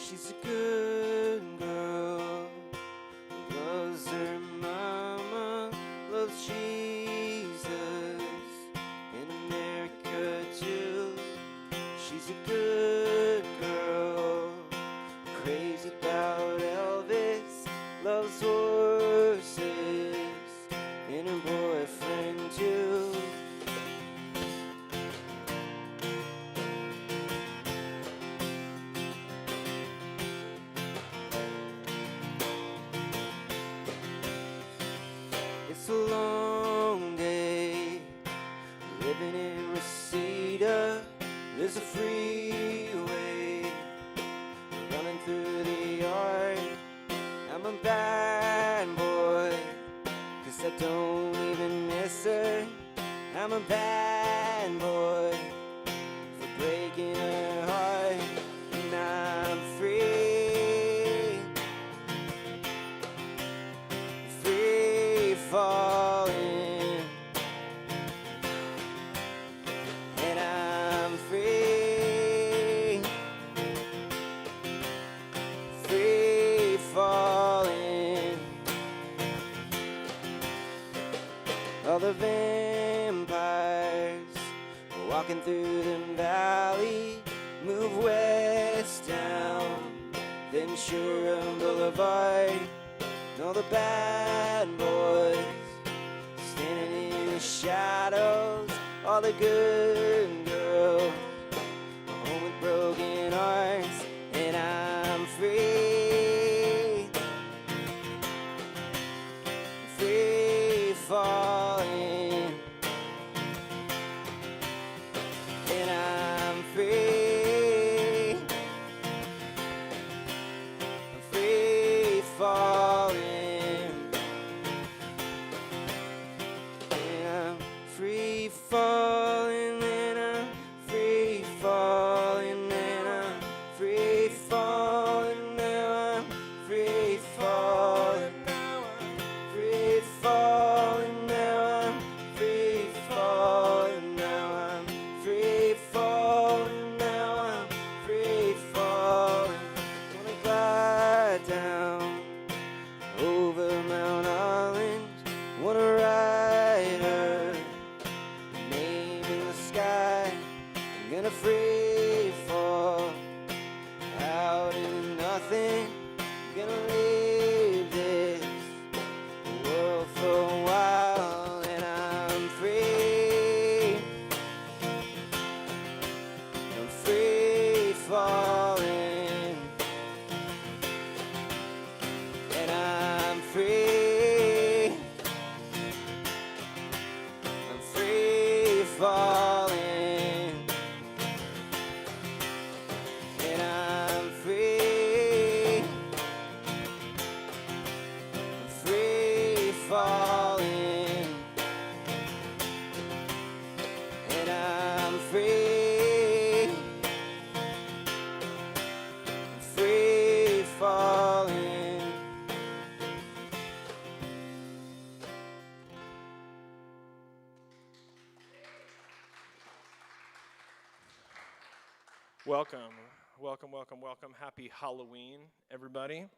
She's a good girl, loves her mama, loves Jesus, in America too. She's a good girl, crazy about Elvis, loves horses, and her boyfriend too. It's a long day, living in Reseda. There's a freeway running through the yard. I'm a bad boy, 'cause I don't even miss her. I'm a bad boy for breaking her heart. And I'm free, free falling. And I'm free, free falling. All the vampires walking through the valley move west down Ventura Boulevard. All the bad boys standing in the shadows. All the good girls home with broken hearts. And I'm free, free falling. And I'm free, free falling. And I'm free falling. And I'm free falling. And I'm free falling. Now I'm free falling. Now I'm free falling. Now I'm free falling. Now I'm free falling. Now I'm free falling. Wanna glide down over Mount Orange. Wanna ride her name in the sky. I'm gonna free fall out in nothing. I'm gonna leave this world for a while. And I'm free, I'm free falling. And I'm free, I'm free falling. And I'm free, I'm free falling. And I'm free, I'm free falling. Welcome, welcome, welcome, welcome. Happy Halloween, everybody.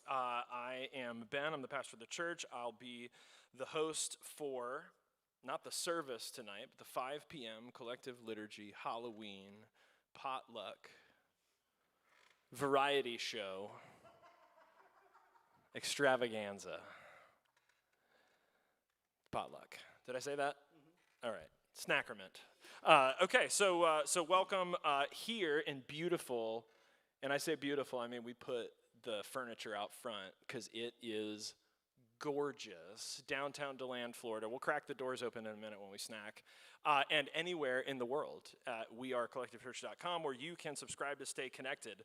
I am Ben. I'm the pastor of the church. I'll be the host for, not the service tonight, but the 5 p.m. collective liturgy Halloween potluck variety show extravaganza. Potluck. Did I say that? All right. Snackerment. Okay, so welcome here in beautiful, and I say beautiful, I mean we put the furniture out front because it is gorgeous. Downtown DeLand, Florida. We'll crack the doors open in a minute when we snack. And anywhere in the world. We are collectivechurch.com where you can subscribe to stay connected.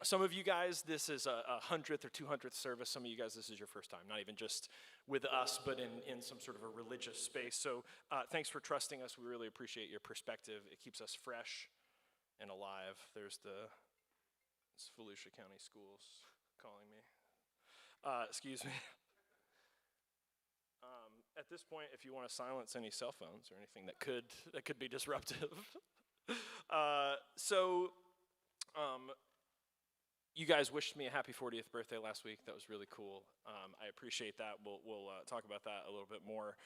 Some of you guys, this is a 100th or 200th service. Some of you guys, this is your first time, not even just with us, but in some sort of a religious space. So thanks for trusting us. We really appreciate your perspective. It keeps us fresh and alive. There's it's Volusia County Schools calling me. Excuse me. At this point, if you want to silence any cell phones or anything that could be disruptive. You guys wished me a happy 40th birthday last week. That was really cool. I appreciate that. We'll talk about that a little bit more.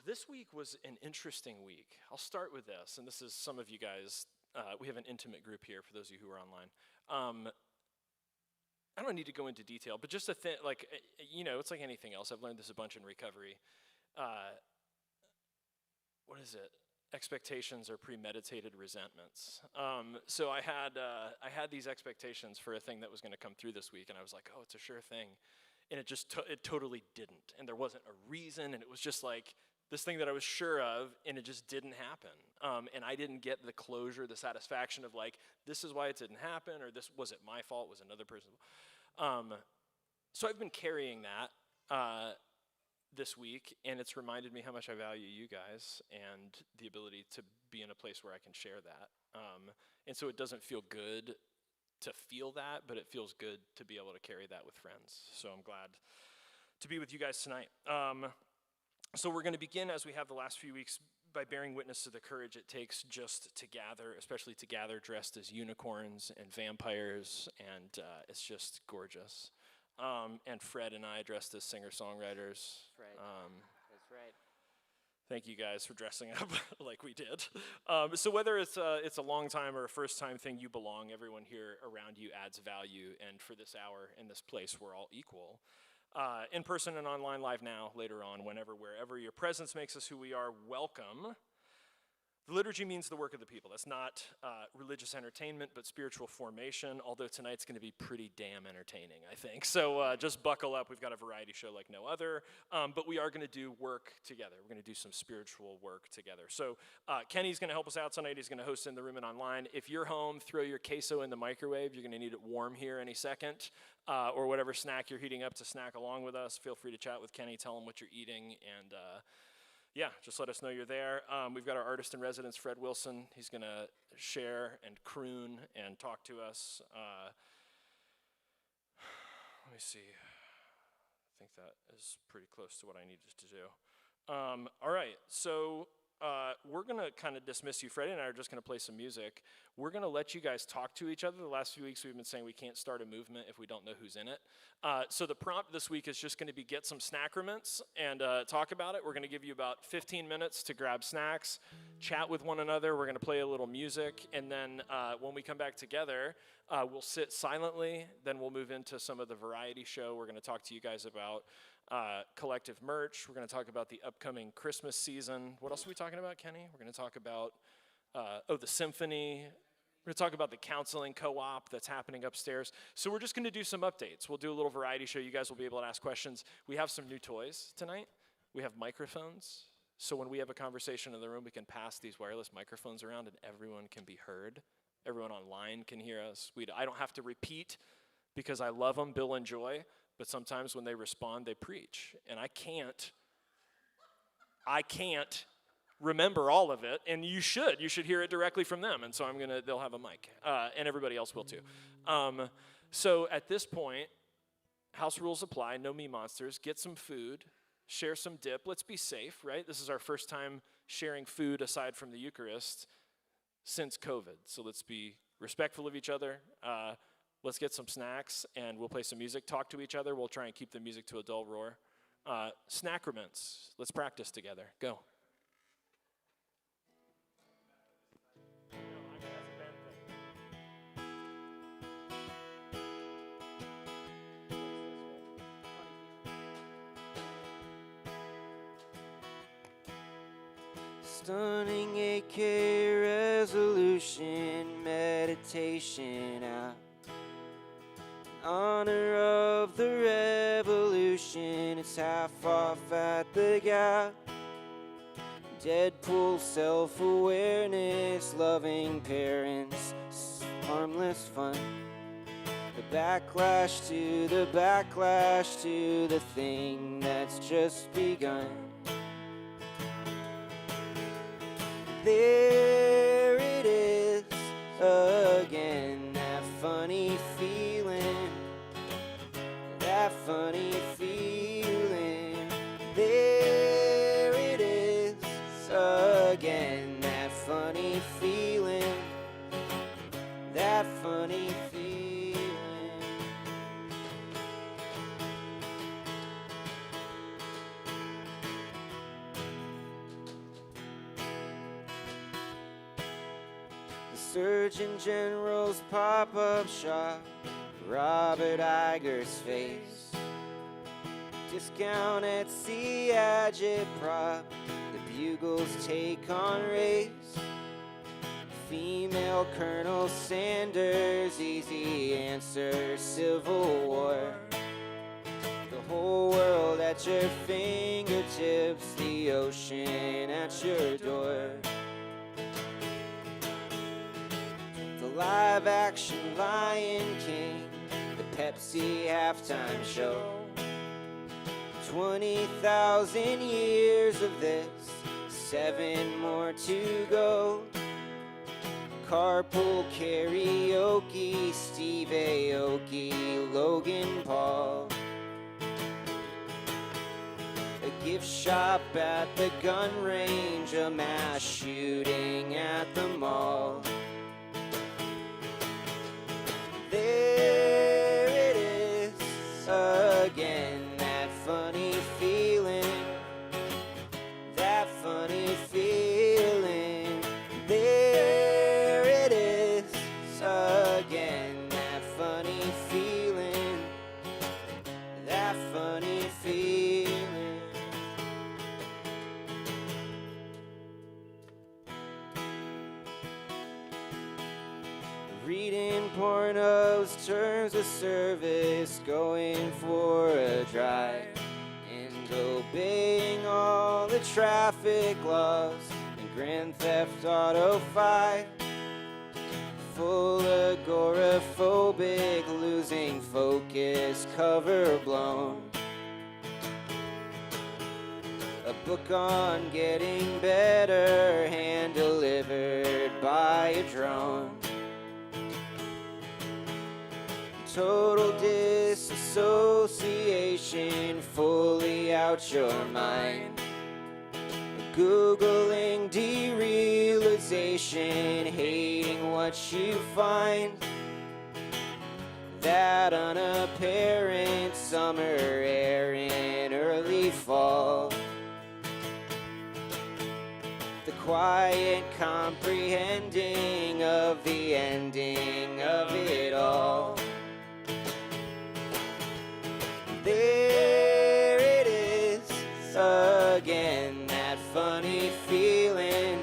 This week was an interesting week. I'll start with this, and this is some of you guys. We have an intimate group here for those of you who are online. I don't need to go into detail, but just a thing, like, it's like anything else. I've learned this a bunch in recovery. What is it? Expectations are premeditated resentments. So I had these expectations for a thing that was going to come through this week, and I was like, oh, it's a sure thing. And it totally didn't. And there wasn't a reason, and it was just like this thing that I was sure of, and it just didn't happen. And I didn't get the closure, the satisfaction of like, this is why it didn't happen, or this wasn't my fault, was another person's. So I've been carrying that this week, and it's reminded me how much I value you guys and the ability to be in a place where I can share that. And so it doesn't feel good to feel that, but it feels good to be able to carry that with friends. So I'm glad to be with you guys tonight. So we're going to begin, as we have the last few weeks, by bearing witness to the courage it takes just to gather, especially to gather dressed as unicorns and vampires, and it's just gorgeous. And Fred and I dressed as singer-songwriters. Right. That's right. Thank you guys for dressing up like we did. So whether it's a long time or a first time thing, you belong. Everyone here around you adds value, and for this hour in this place, we're all equal. In person and online, live now, later on, whenever, wherever your presence makes us who we are, welcome. The liturgy means the work of the people. That's not religious entertainment, but spiritual formation, although tonight's going to be pretty damn entertaining, I think. So just buckle up. We've got a variety show like no other, but we are going to do work together. We're going to do some spiritual work together. So Kenny's going to help us out tonight. He's going to host in the room and online. If you're home, throw your queso in the microwave. You're going to need it warm here any second, or whatever snack you're heating up to snack along with us. Feel free to chat with Kenny. Tell him what you're eating, and yeah, just let us know you're there. We've got our artist in residence, Fred Wilson. He's going to share and croon and talk to us. Let me see. I think that is pretty close to what I needed to do. All right, so we're going to kind of dismiss you. Freddie and I are just going to play some music. We're going to let you guys talk to each other. The last few weeks we've been saying we can't start a movement if we don't know who's in it. So the prompt this week is just going to be get some snackrements and talk about it. We're going to give you about 15 minutes to grab snacks, chat with one another. We're going to play a little music, and then when we come back together, we'll sit silently. Then we'll move into some of the variety show. We're going to talk to you guys about collective merch. We're going to talk about the upcoming Christmas season. What else are we talking about, Kenny? We're going to talk about, the symphony. We're going to talk about the counseling co-op that's happening upstairs. So we're just going to do some updates. We'll do a little variety show. You guys will be able to ask questions. We have some new toys tonight. We have microphones. So when we have a conversation in the room, we can pass these wireless microphones around and everyone can be heard. Everyone online can hear us. I don't have to repeat because I love them, Bill and Joy. But sometimes when they respond, they preach. And I can't remember all of it, and you should hear it directly from them. And so they'll have a mic, and everybody else will too. So at this point, house rules apply, no me monsters. Get some food, share some dip. Let's be safe, right? This is our first time sharing food aside from the Eucharist since COVID. So let's be respectful of each other. Let's get some snacks, and we'll play some music, talk to each other. We'll try and keep the music to a dull roar. Snackrements. Let's practice together. Go. Stunning 8K resolution meditation out in honor of the revolution. It's half off at the Gap. Deadpool self-awareness, loving parents, harmless fun. The backlash to the thing that's just begun. There it is again, that funny feeling, that funny feeling. There it is again, that funny feeling, that that funny feeling. The Surgeon General's pop-up shop, Robert Iger's face, discount at sea agitprop, the Bugle's take on race, female Colonel Sanders, easy answer, Civil War, the whole world at your fingertips, the ocean at your door. The live-action Lion King, the Pepsi halftime show, 20,000 years of this, 7 more to go. Carpool karaoke, Steve Aoki, Logan Paul. A gift shop at the gun range, a mass shooting at the mall. There it is again, that funny feeling, that funny feeling. There it is again, that funny feeling, that funny feeling. Reading pornos, terms of service, going for a drive, and obeying all the traffic laws in Grand Theft Auto 5. Full agoraphobic, losing focus, cover blown. A book on getting better, hand delivered by a drone. Total disassociation, fully out your mind. Googling derealization, hating what you find. That unapparent summer air in early fall. The quiet comprehending of the ending of it all. There it is again, that funny feeling,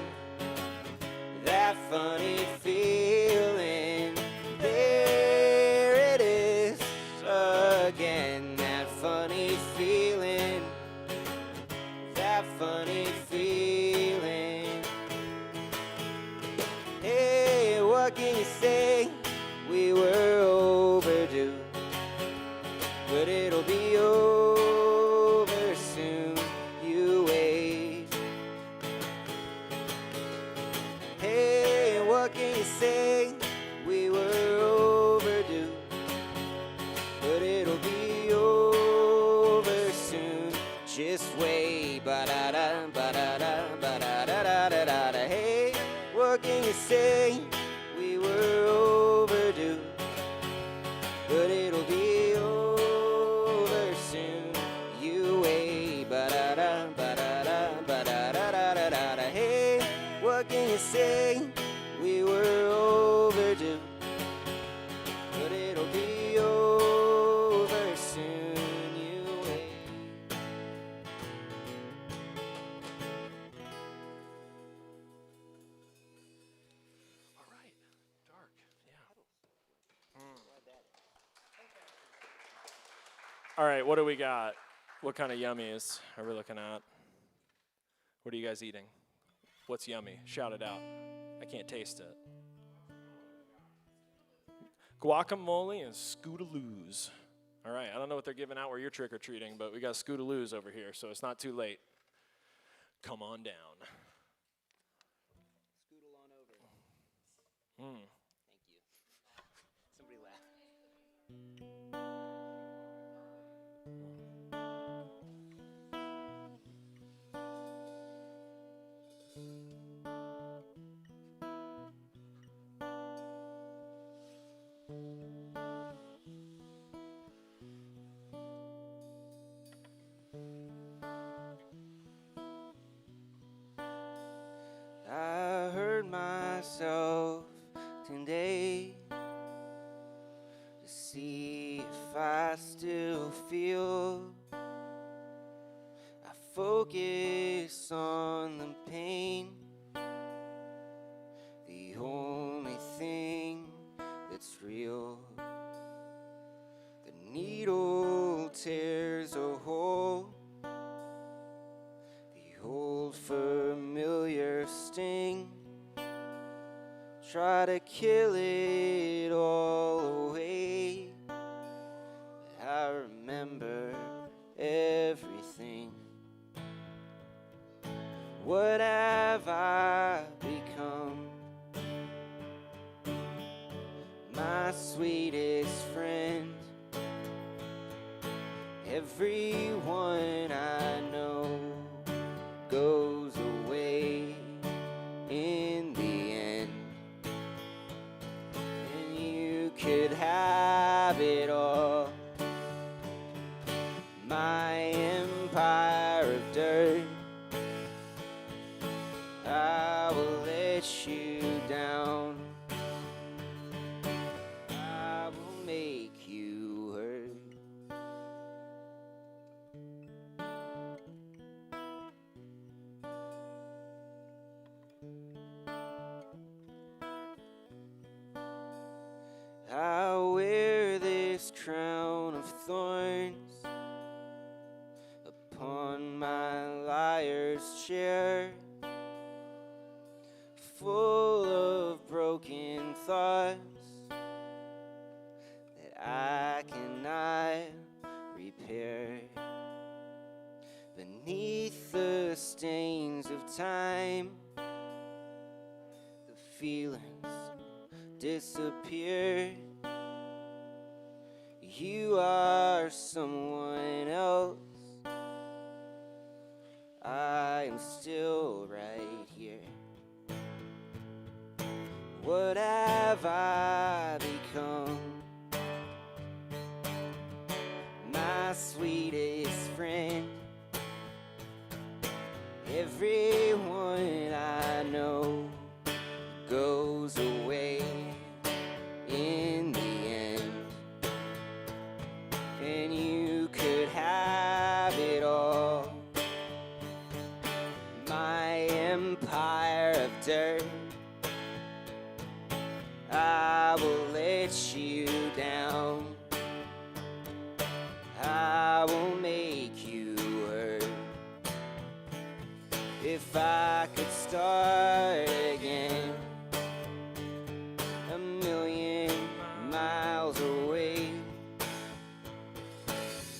that funny feeling. There it is again, that funny feeling, that funny feeling. Hey, what can you say? We were overdue, but it'll be over soon, you wait. Hey, what can you say? We were overdue, but it'll be over soon, just wait. Ba-da-da, ba-da-da, ba-da-da-da-da-da. Hey, what can you say? We were overdue, but it'll be over soon, you wait. Ba-da-da, ba-da-da, ba-da-da-da-da-da. Hey, what can you say? We were overdue, but it'll be over soon, you wait. All right, dark, yeah. All right, what do we got? What kind of yummies are we looking at? What are you guys eating? What's yummy? Shout it out. I can't taste it. Guacamole and Scootaloos. All right, I don't know what they're giving out where you're trick-or-treating, but we got Scootaloos over here, so it's not too late. Come on down. Scootle on over. Mm. Thank you. Somebody laugh. I heard myself today to see if I still feel. I focus on the pain, the only thing that's real. The needle tears a hole, the old familiar sting. Try to kill it all away, but I remember everything. What have I become? My sweetest friend. Everyone I know goes away in the end. And you could have it all. My empire of dirt. I will let you down. I will make you hurt. I wear this crown of thorns upon my liar's chair, full of broken thoughts that I cannot repair. Beneath the stains of time, the feelings disappear. You are someone else. I am still right here. What have I become? My sweetest friend. Everyone I know goes away in the end. And you could have it all. My empire of dirt. I will let you down. I will make you hurt. If I could start again, a million miles away,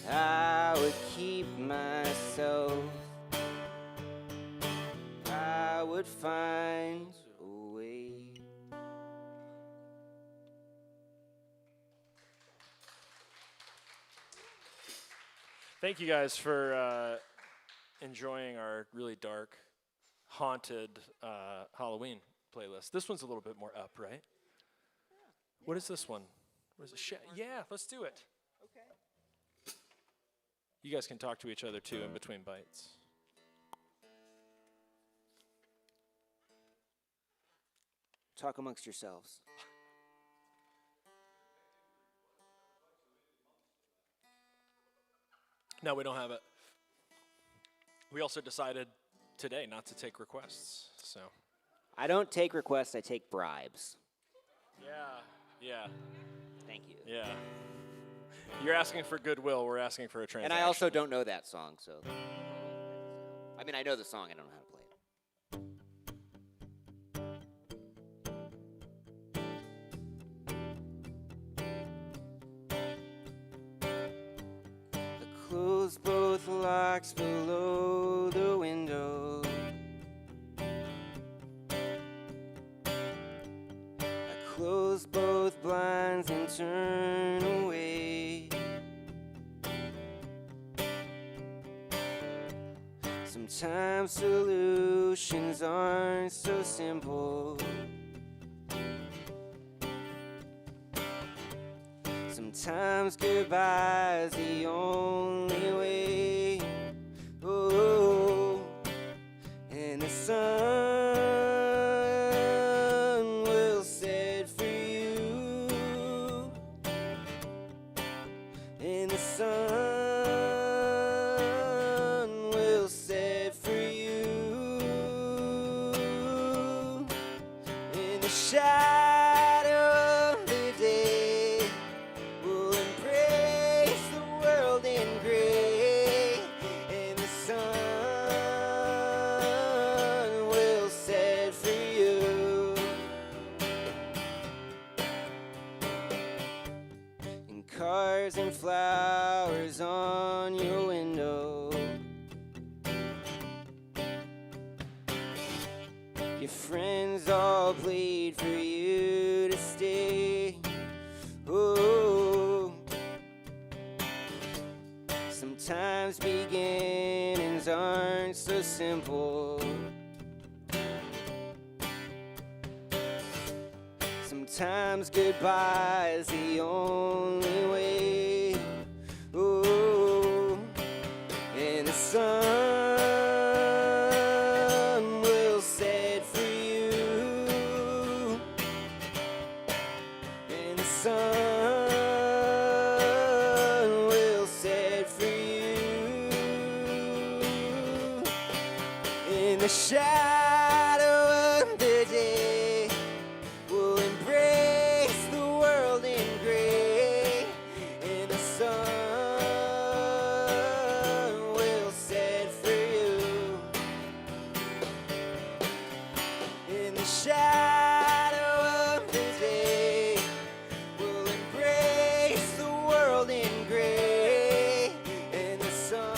I would keep myself. I would find a way. Thank you guys for enjoying our really dark, haunted Halloween playlist. This one's a little bit more up, right? Yeah. What is this one? What is it? Yeah, let's do it. Okay. You guys can talk to each other too in between bites. Talk amongst yourselves. No, we don't have it. We also decided today not to take requests, so. I don't take requests, I take bribes. Yeah. Thank you. Yeah. You're asking for goodwill, we're asking for a transaction. And I also don't know that song, so. I mean, I know the song, I don't know how to play it. Close both locks below the window. I close both blinds and turn away. Sometimes solutions aren't so simple. Sometimes goodbye is the only way. Oh, and the sun will set for you. And the sun will set for you. In the shadow of the day, we'll embrace the world in gray. And the sun will set for you. And cars and flowers on your window. Your friends all plead for you to stay. Oh, sometimes beginnings aren't so simple. Sometimes goodbye is the only way. Oh, and the sun will set for you. And the sun will set for you. In the shadow of the day, we'll embrace the world in gray. And the sun will set for you. In the shadow of the day, we'll embrace the world in gray. And the sun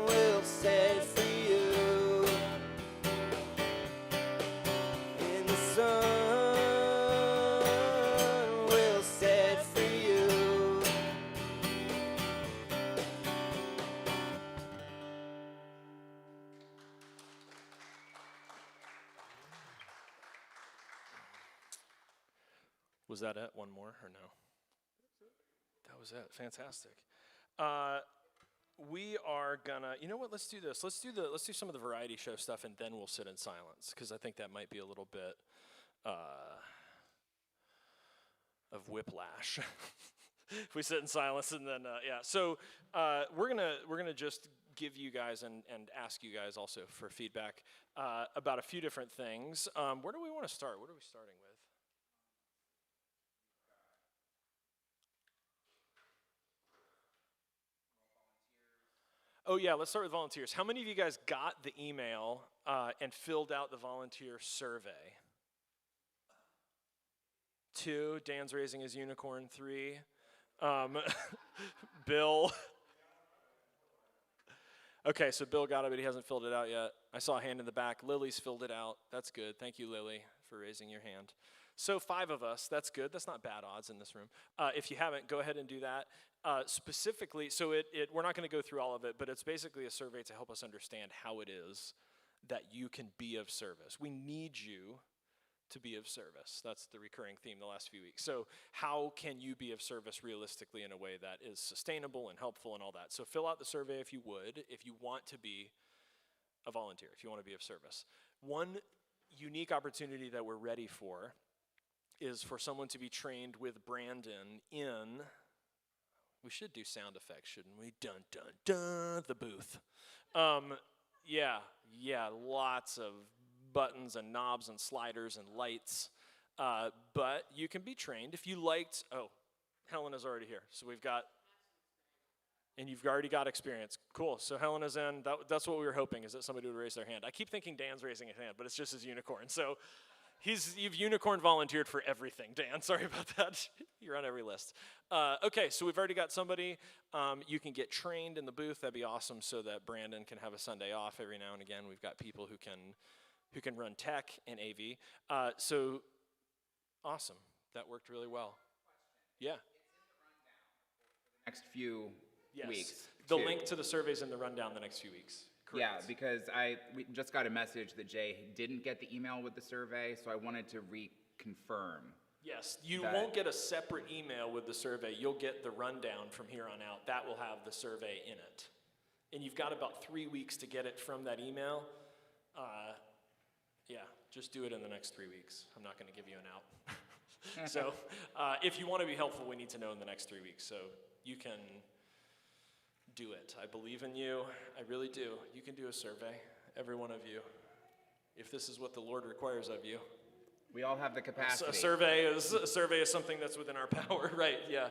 will set for you. And the sun will set for you. Was that it? One more or no? That was it. Fantastic. We are gonna. You know what? Let's do this. Let's do some of the variety show stuff, and then we'll sit in silence because I think that might be a little bit of whiplash. If we sit in silence and then yeah. So we're gonna just give you guys and ask you guys also for feedback about a few different things. Where do we want to start? What are we starting with? Oh yeah, let's start with volunteers. How many of you guys got the email and filled out the volunteer survey? 2, Dan's raising his unicorn. 3, Bill. Okay, so Bill got it, but he hasn't filled it out yet. I saw a hand in the back. Lily's filled it out. That's good. Thank you, Lily, for raising your hand. So 5 of us, that's good. That's not bad odds in this room. If you haven't, go ahead and do that. Specifically, so we're not going to go through all of it, but it's basically a survey to help us understand how it is that you can be of service. We need you to be of service. That's the recurring theme the last few weeks. So how can you be of service realistically in a way that is sustainable and helpful and all that? So fill out the survey if you would, if you want to be a volunteer, if you want to be of service. One unique opportunity that we're ready for is for someone to be trained with Brandon in, we should do sound effects, shouldn't we? Dun, dun, dun, the booth. Yeah, lots of buttons and knobs and sliders and lights. But you can be trained if you liked, oh, Helena's already here. So we've got, and you've already got experience. Cool, so Helena's in. That's what we were hoping, is that somebody would raise their hand. I keep thinking Dan's raising his hand, but it's just his unicorn. So you've unicorn volunteered for everything, Dan. Sorry about that. You're on every list. Okay, so we've already got somebody. You can get trained in the booth. That'd be awesome, so that Brandon can have a Sunday off every now and again. We've got people who can run tech and AV. So awesome. That worked really well. Yeah. Next few weeks. The link to the survey's in the rundown the next few weeks. Correct. Yeah, because we just got a message that Jay didn't get the email with the survey, so I wanted to reconfirm Yes, you that- won't get a separate email with the survey. You'll get the rundown from here on out. That will have the survey in it. And you've got about 3 weeks to get it from that email. Yeah, just do it in the next 3 weeks. I'm not going to give you an out. So if you want to be helpful, we need to know in the next 3 weeks. So you can do it. I believe in you. I really do. You can do a survey, every one of you, if this is what the Lord requires of you. We all have the capacity. A survey is something that's within our power, right? Yeah.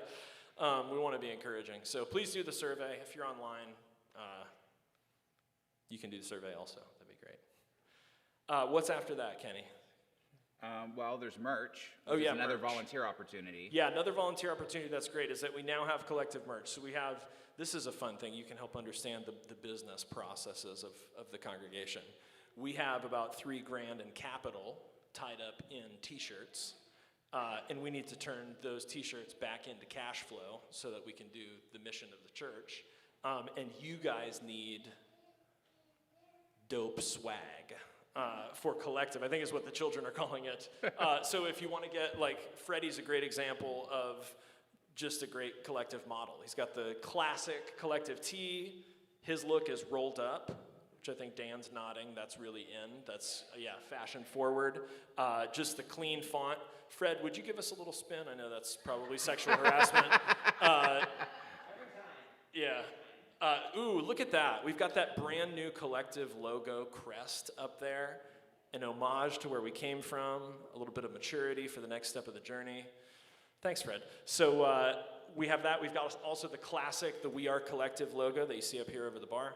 We want to be encouraging. So please do the survey. If you're online, you can do the survey also. That'd be great. What's after that, Kenny? Well, there's merch. Oh, yeah, Another merch. volunteer opportunity. Yeah, another volunteer opportunity that's great is that we now have collective merch. So we have, this is a fun thing. You can help understand the business processes of the congregation. We have about $3,000 in capital tied up in t-shirts. And we need to turn those t-shirts back into cash flow so that we can do the mission of the church. And you guys need dope swag for collective, I think is what the children are calling it. So if you want to get, like, Freddie's a great example of just a great collective model. He's got the classic collective tee. His look is rolled up, which I think Dan's nodding. That's really in. That's, fashion forward. Just the clean font. Fred, would you give us a little spin? I know that's probably sexual harassment. Yeah. Ooh, look at that. We've got that brand new collective logo crest up there, an homage to where we came from, a little bit of maturity for the next step of the journey. Thanks, Fred. So we have that. We've got also the classic, the We Are Collective logo that you see up here over the bar.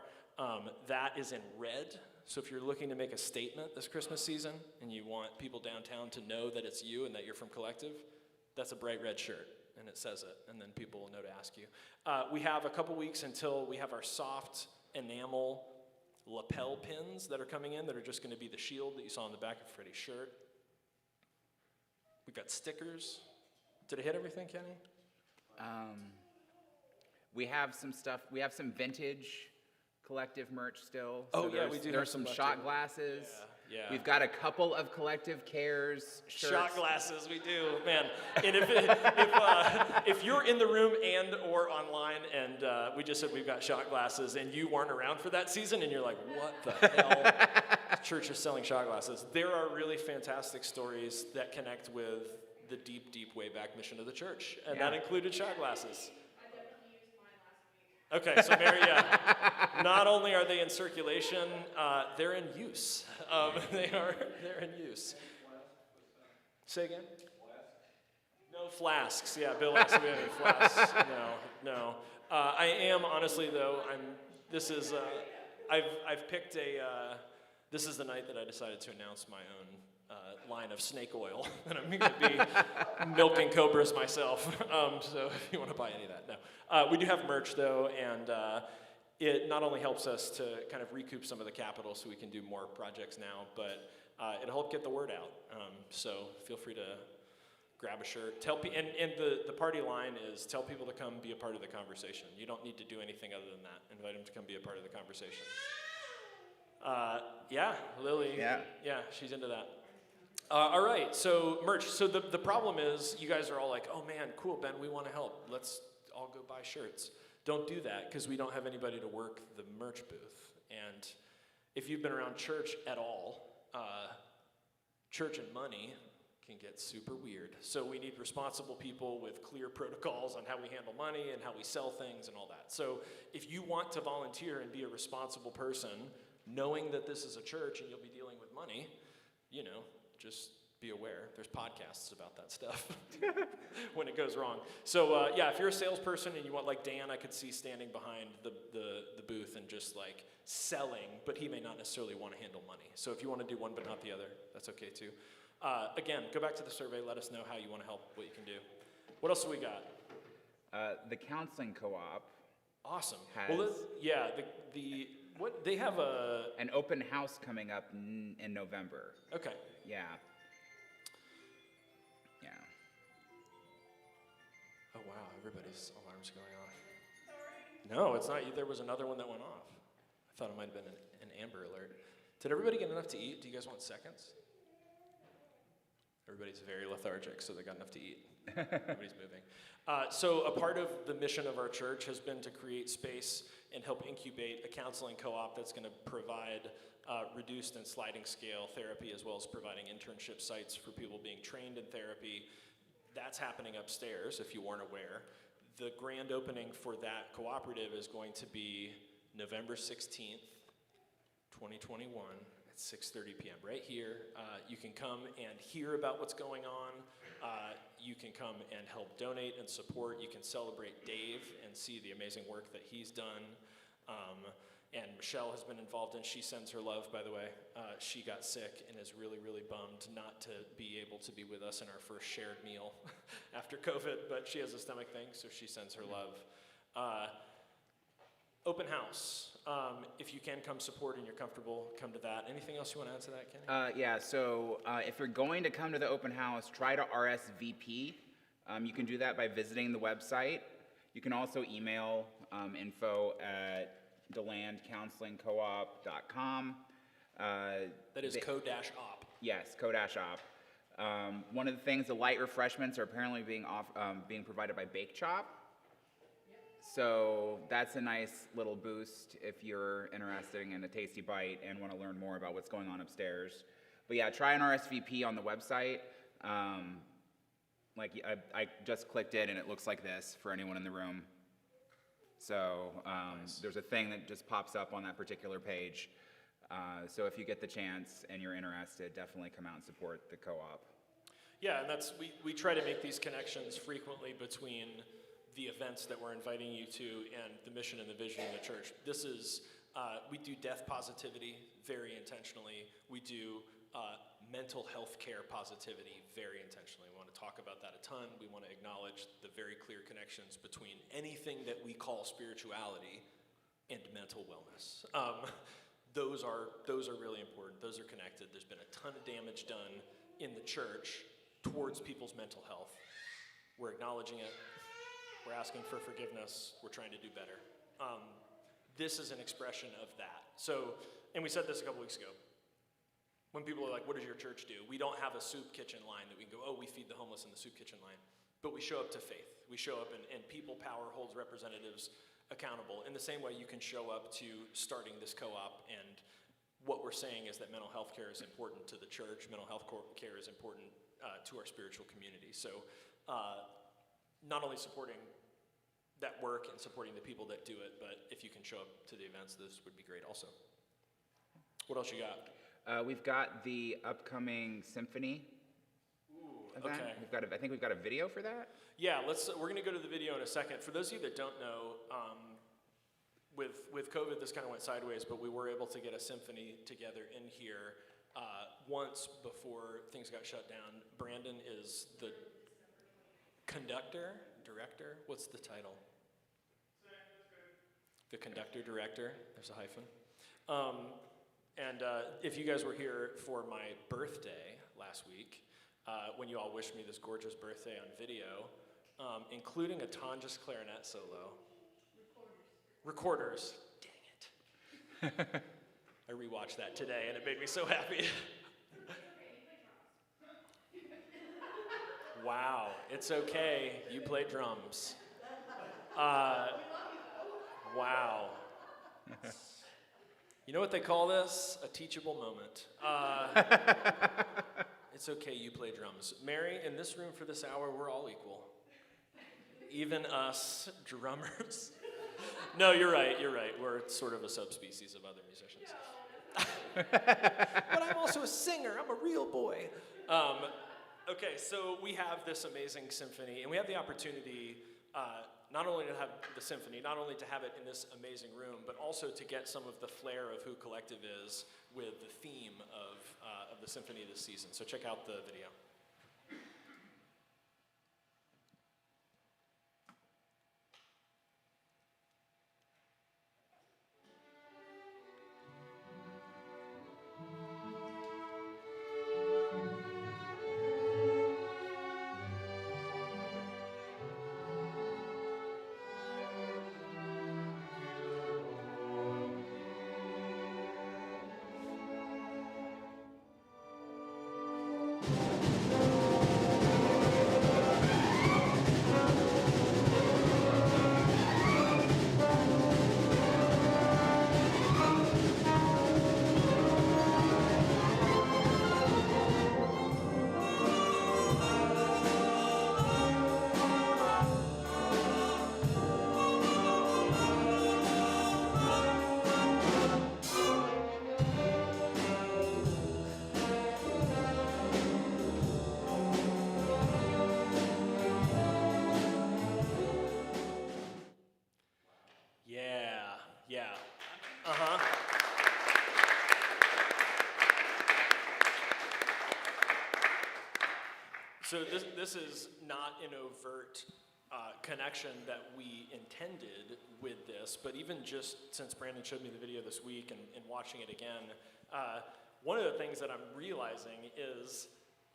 That is in red. So if you're looking to make a statement this Christmas season and you want people downtown to know that it's you and that you're from Collective, that's a bright red shirt. And it says it, and then people will know to ask you. We have a couple weeks until we have our soft enamel lapel pins that are coming in that are just going to be the shield that you saw on the back of Freddie's shirt. We've got stickers. Did I hit everything, Kenny? We have some stuff. We have some vintage collective merch still. Oh, yeah, we do have There's some some left shot over. glasses. Yeah. We've got a couple of collective cares shirts. Shot glasses, we do, man. And if you're in the room and or online, and we just said we've got shot glasses, and you weren't around for that season, and you're like, what the hell? Church is selling shot glasses. There are really fantastic stories that connect with the deep, deep way back mission of the church, and that included shot glasses. Okay, so Mary, not only are they in circulation, they're in use. They're in use. Say again? No flasks. Yeah, Bill asked if we have any flasks. No. I am honestly though. I've picked a. This is the night that I decided to announce my own line of snake oil, and I'm going to be milking cobras myself. So if you want to buy any of that, no. We do have merch though, and it not only helps us to kind of recoup some of the capital so we can do more projects now, but it'll help get the word out. So feel free to grab a shirt. And the party line is tell people to come be a part of the conversation. You don't need to do anything other than that. Invite them to come be a part of the conversation. Lily. Yeah, she's into that. All right, so merch. So the problem is you guys are all like, oh man, cool, Ben, we want to help. Let's all go buy shirts. Don't do that because we don't have anybody to work the merch booth. And if you've been around church at all, church and money can get super weird. So we need responsible people with clear protocols on how we handle money and how we sell things and all that. So if you want to volunteer and be a responsible person, knowing that this is a church and you'll be dealing with money, just be aware. There's podcasts about that stuff when it goes wrong. So if you're a salesperson and you want, like Dan, I could see standing behind the booth and just like selling, but he may not necessarily want to handle money. So if you want to do one but not the other, that's okay too. Again, go back to the survey. Let us know how you want to help, what you can do. What else do we got? The counseling co-op. Awesome. Has They have an open house coming up in November. Okay. Yeah. Oh wow, everybody's alarms going off. No, it's not. There was another one that went off. I thought it might have been an Amber Alert. Did everybody get enough to eat? Do you guys want seconds? Everybody's very lethargic, so they got enough to eat. Nobody's moving. So a part of the mission of our church has been to create space and help incubate a counseling co-op that's going to provide reduced and sliding scale therapy, as well as providing internship sites for people being trained in therapy. That's happening upstairs, if you weren't aware. The grand opening for that cooperative is going to be November 16th, 2021 at 6:30 p.m. right here. You can come and hear about what's going on. You can come and help donate and support. You can celebrate Dave and see the amazing work that he's done. And Michelle has been involved, and she sends her love, by the way. She got sick and is really, really bummed not to be able to be with us in our first shared meal after COVID, but she has a stomach thing, so she sends her love. Open house. If you can come support and you're comfortable, come to that. Anything else you want to add to that, Kenny? So if you're going to come to the open house, try to RSVP. You can do that by visiting the website. You can also email info@delandcounselingcoop.com. That is co-op. Yes, co-op. One of the things, the light refreshments are apparently being provided by Bake Chop. So that's a nice little boost if you're interested in a tasty bite and want to learn more about what's going on upstairs. But yeah, try an RSVP on the website. I just clicked it and it looks like this for anyone in the room. So Nice. There's a thing that just pops up on that particular page. So if you get the chance and you're interested, definitely come out and support the co-op. Yeah, and we try to make these connections frequently between the events that we're inviting you to and the mission and the vision of the church. This is, we do death positivity very intentionally. We do mental health care positivity very intentionally. We want to talk about that a ton. We want to acknowledge the very clear connections between anything that we call spirituality and mental wellness. Those are really important. Those are connected. There's been a ton of damage done in the church towards people's mental health. We're acknowledging it. We're asking for forgiveness. We're trying to do better. This is an expression of that. So, and we said this a couple weeks ago. When people are like, what does your church do? We don't have a soup kitchen line that we can go, oh, we feed the homeless in the soup kitchen line. But we show up to faith. We show up and people power holds representatives accountable. In the same way you can show up to starting this co-op, and what we're saying is that mental health care is important to the church. Mental health care is important to our spiritual community. So not only supporting that work and supporting the people that do it, but if you can show up to the events, this would be great also. What else you got? We've got the upcoming symphony event. Okay. I think we've got a video for that. Yeah, we're going to go to the video in a second. For those of you that don't know, with COVID, this kind of went sideways, but we were able to get a symphony together in here once before things got shut down. Brandon is the director? What's the title? The conductor director. There's a hyphen. And if you guys were here for my birthday last week, when you all wished me this gorgeous birthday on video, including a Tonjas clarinet solo. Recorders. Dang it. I rewatched that today and it made me so happy. Wow, it's okay. You play drums. Wow. You know what they call this? A teachable moment. It's okay, you play drums. Mary, in this room for this hour, we're all equal. Even us drummers. No, you're right. We're sort of a subspecies of other musicians. But I'm also a singer. I'm a real boy. Okay, so we have this amazing symphony, and we have the opportunity not only to have the symphony, not only to have it in this amazing room, but also to get some of the flair of who Collective is with the theme of the symphony this season. So check out the video. So this is not an overt connection that we intended with this, but even just since Brandon showed me the video this week and watching it again, one of the things that I'm realizing is,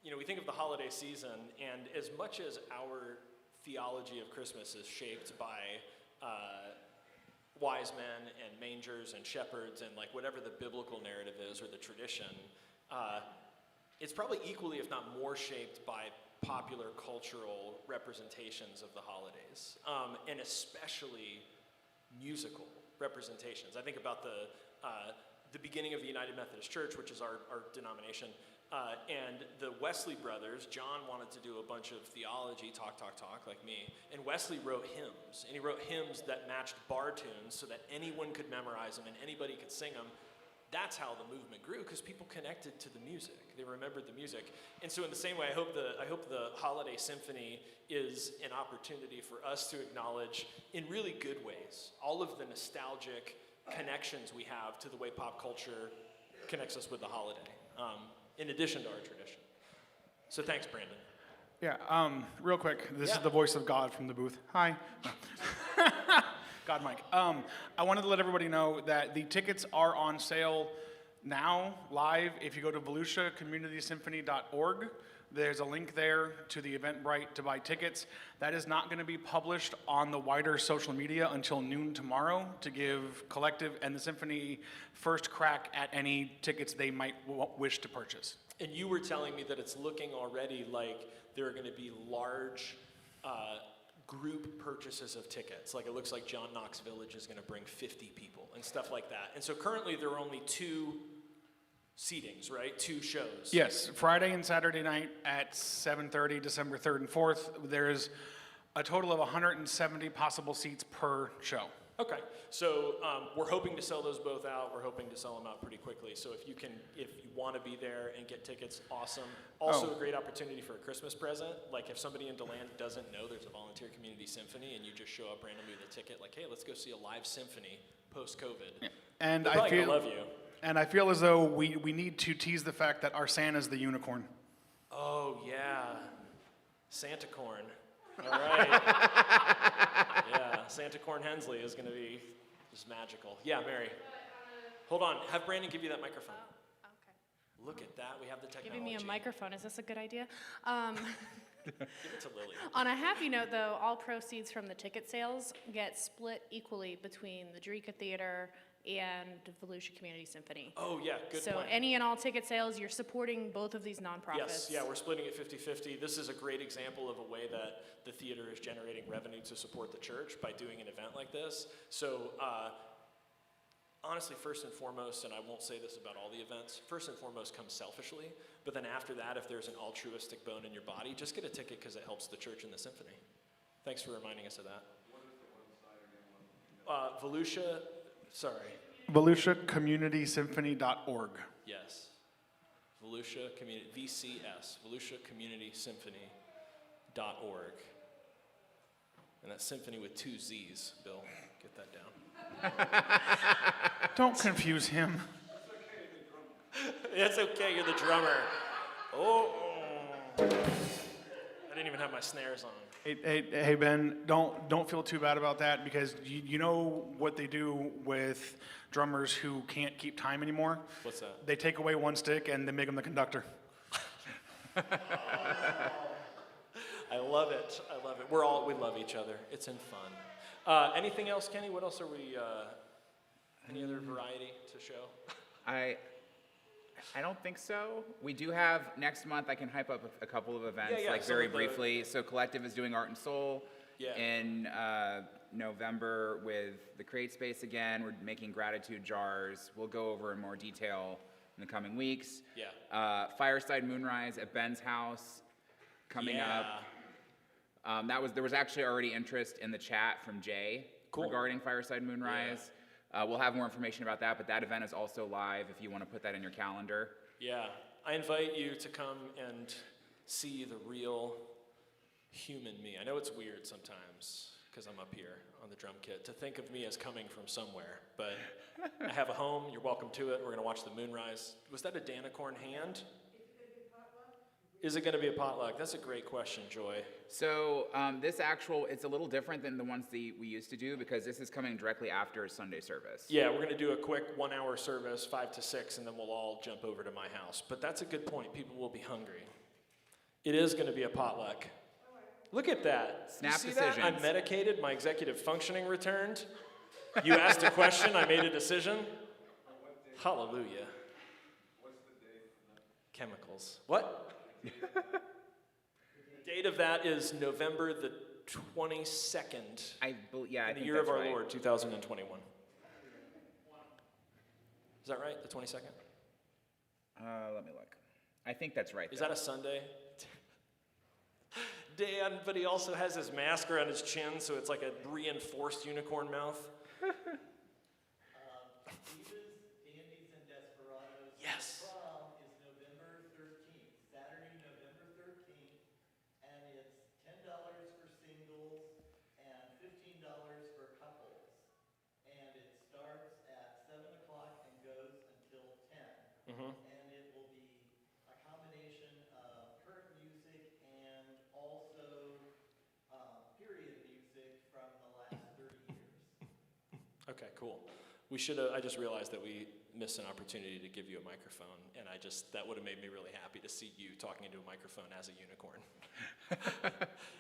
we think of the holiday season, and as much as our theology of Christmas is shaped by wise men and mangers and shepherds and like whatever the biblical narrative is or the tradition, it's probably equally, if not more, shaped by popular cultural representations of the holidays, and especially musical representations. I think about the beginning of the United Methodist Church, which is our denomination, and the Wesley brothers. John wanted to do a bunch of theology, talk, like me, and Wesley wrote hymns, and he wrote hymns that matched bar tunes so that anyone could memorize them and anybody could sing them. That's how the movement grew, because people connected to the music. They remembered the music. And so in the same way, I hope the Holiday Symphony is an opportunity for us to acknowledge, in really good ways, all of the nostalgic connections we have to the way pop culture connects us with the holiday, in addition to our tradition. So thanks, Brandon. Yeah, real quick, this is the voice of God from the booth. Hi. God, Mike. I wanted to let everybody know that the tickets are on sale now, live. If you go to VolusiaCommunitySymphony.org, there's a link there to the Eventbrite to buy tickets. That is not going to be published on the wider social media until noon tomorrow to give Collective and the Symphony first crack at any tickets they might wish to purchase. And you were telling me that it's looking already like there are going to be large group purchases of tickets. Like it looks like John Knox Village is going to bring 50 people and stuff like that. And so currently there are only 2 seatings, right? 2 shows. Yes, Friday and Saturday night at 7:30, December 3rd and 4th. There's a total of 170 possible seats per show. Okay, so we're hoping to sell those both out. We're hoping to sell them out pretty quickly. So if you want to be there and get tickets, awesome. Also a great opportunity for a Christmas present. Like if somebody in DeLand doesn't know there's a volunteer community symphony and you just show up randomly with a ticket, like, hey, let's go see a live symphony post-COVID. Yeah. And I love you. And I feel as though we need to tease the fact that our Santa's the unicorn. Oh yeah, Santa Corn. All right. Yeah, Santa Corn Hensley is going to be just magical. Yeah, Mary. Hold on. Have Brandon give you that microphone. Okay. Look at that. We have the technology. Giving me a microphone. Is this a good idea? Give it to Lily. On a happy note, though, all proceeds from the ticket sales get split equally between the Drika Theater and Volusia Community Symphony. Oh, yeah. Good So point. any and all ticket sales, you're supporting both of these nonprofits. Yes, yeah, we're splitting it 50-50. This is a great example of a way that the theater is generating revenue to support the church by doing an event like this. So honestly, first and foremost, and I won't say this about all the events, first and foremost comes selfishly, but then after that, if there's an altruistic bone in your body, just get a ticket because it helps the church and the symphony. Thanks for reminding us of that. What is the website again? VolusiaCommunitySymphony.org. Yes. Volusia Community, VCS, VolusiaCommunitySymphony.org. And that's symphony with 2 Z's, Bill. Get that down. Don't confuse him. That's okay, you're the drummer. Oh. I didn't even have my snares on. Hey Ben, don't feel too bad about that, because you know what they do with drummers who can't keep time anymore? What's that? They take away one stick and they make them the conductor. I love it. I love it. We love each other. It's in fun. Anything else, Kenny? What else are we? Any other variety to show? I don't think so. We do have next month. I can hype up a couple of events, very briefly. So Collective is doing Art and Soul in November with the Create Space again. We're making gratitude jars. We'll go over in more detail in the coming weeks. Yeah. Fireside Moonrise at Ben's house coming up. There was actually already interest in the chat from Jay regarding Fireside Moonrise. We'll have more information about that, but that event is also live if you want to put that in your calendar. Yeah, I invite you to come and see the real human me. I know it's weird sometimes, because I'm up here on the drum kit, to think of me as coming from somewhere, but I have a home. You're welcome to it. We're going to watch the moonrise. Was that a Danicorn hand? Is it going to be a potluck? That's a great question, Joy. So it's a little different than the ones that we used to do because this is coming directly after Sunday service. Yeah, we're going to do a quick 1-hour service, 5 to 6, and then we'll all jump over to my house. But that's a good point. People will be hungry. It is going to be a potluck. Look at that. Snap you see decisions. That? I'm medicated. My executive functioning returned. You asked a question. I made a decision. Hallelujah. What's the date for that? Chemicals. What? The date of that is November the 22nd. I in think the year of that's our right. Lord, 2021. Is that right? The 22nd? Let me look. I think that's right. Is though. that a Sunday? Dan, but he also has his mask around his chin, so it's like a reinforced unicorn mouth. Divas, Dandies, and Desperados. Yes. The prom is November 13th, Saturday, November 13th, and it's $10 for singles and $15 for couples. And it starts at 7 o'clock and goes until 10. And it will be a combination of current music and also period music from the last 30 years. Okay, cool. We should have, I just realized that we missed an opportunity to give you a microphone, and that would have made me really happy to see you talking into a microphone as a unicorn.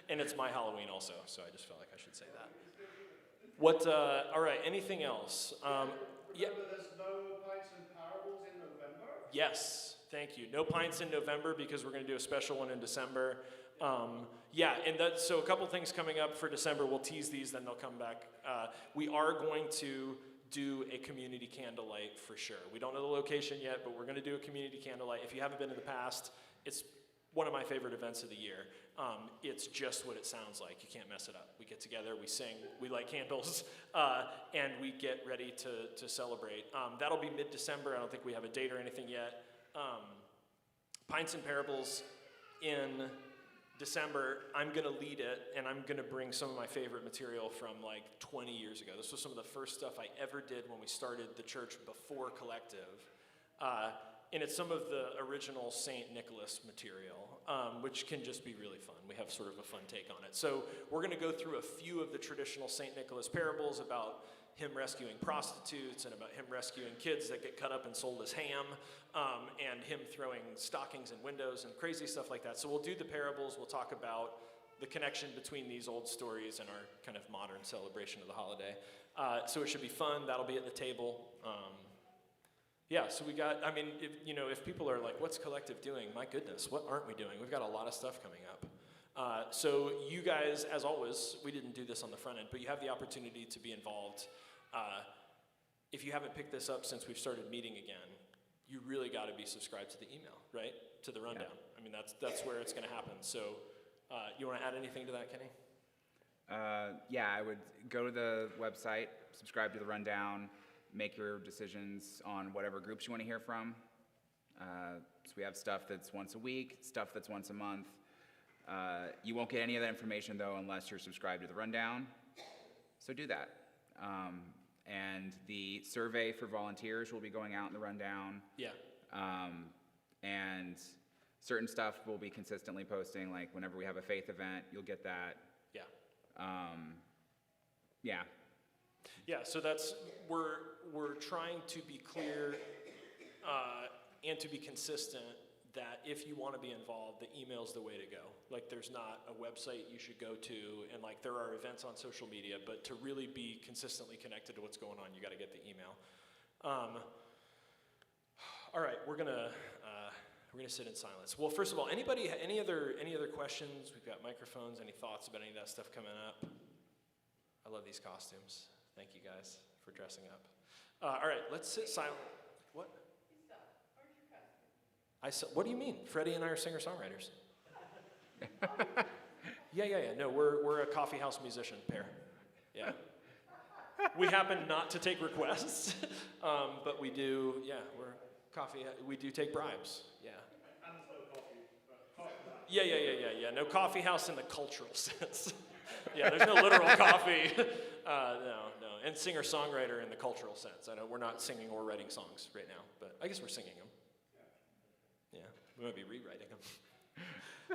And it's my Halloween also, so I just felt like I should say that. All right, anything else? Yeah. Remember, there's no pints and parables in November? Yes, thank you. No pints in November because we're going to do a special one in December. Yeah, and so a couple things coming up for December. We'll tease these, then they'll come back. We are going to do a community candlelight for sure. We don't know the location yet, but we're going to do a community candlelight. If you haven't been in the past, it's one of my favorite events of the year. It's just what it sounds like. You can't mess it up. We get together, we sing, we light candles, and we get ready to celebrate. That'll be mid-December. I don't think we have a date or anything yet. Pints and Parables in December, I'm going to lead it, and I'm going to bring some of my favorite material from like 20 years ago. This was some of the first stuff I ever did when we started the church before Collective. And it's some of the original St. Nicholas material, which can just be really fun. We have sort of a fun take on it. So we're going to go through a few of the traditional St. Nicholas parables about him rescuing prostitutes and about him rescuing kids that get cut up and sold as ham, and him throwing stockings in windows and crazy stuff like that. So we'll do the parables. We'll talk about the connection between these old stories and our kind of modern celebration of the holiday. So it should be fun. That'll be at the table. Yeah, so we got, I mean, if people are like, what's Collective doing? My goodness, what aren't we doing? We've got a lot of stuff coming up. So you guys, as always, we didn't do this on the front end, but you have the opportunity to be involved. If you haven't picked this up since we've started meeting again, you really got to be subscribed to the email, right? To the rundown. Yeah. I mean, that's where it's going to happen. So you want to add anything to that, Kenny? Yeah, I would go to the website, subscribe to the rundown, make your decisions on whatever groups you want to hear from. So we have stuff that's once a week, stuff that's once a month. You won't get any of that information, though, unless you're subscribed to the rundown. So do that. And the survey for volunteers will be going out in the rundown. Yeah. And certain stuff we'll be consistently posting, like whenever we have a faith event, you'll get that. Yeah. Yeah. Yeah, so we're trying to be clear and to be consistent that if you want to be involved, the email's the way to go. Like, there's not a website you should go to, and like there are events on social media, but to really be consistently connected to what's going on, you got to get the email. All right, we're gonna sit in silence. Well, first of all, any other questions? We've got microphones. Any thoughts about any of that stuff coming up? I love these costumes. Thank you guys for dressing up. All right, let's sit silent. What? What do you mean? Freddie and I are singer-songwriters. Yeah. No, we're a coffee house musician pair. Yeah. We happen not to take requests, but we do. Yeah, we do take bribes. Yeah. And there's no coffee, but coffee. Yeah. No coffee house in the cultural sense. Yeah, there's no literal coffee. No. And singer-songwriter in the cultural sense. I know we're not singing or writing songs right now, but I guess we're singing them. Yeah, we might be rewriting them.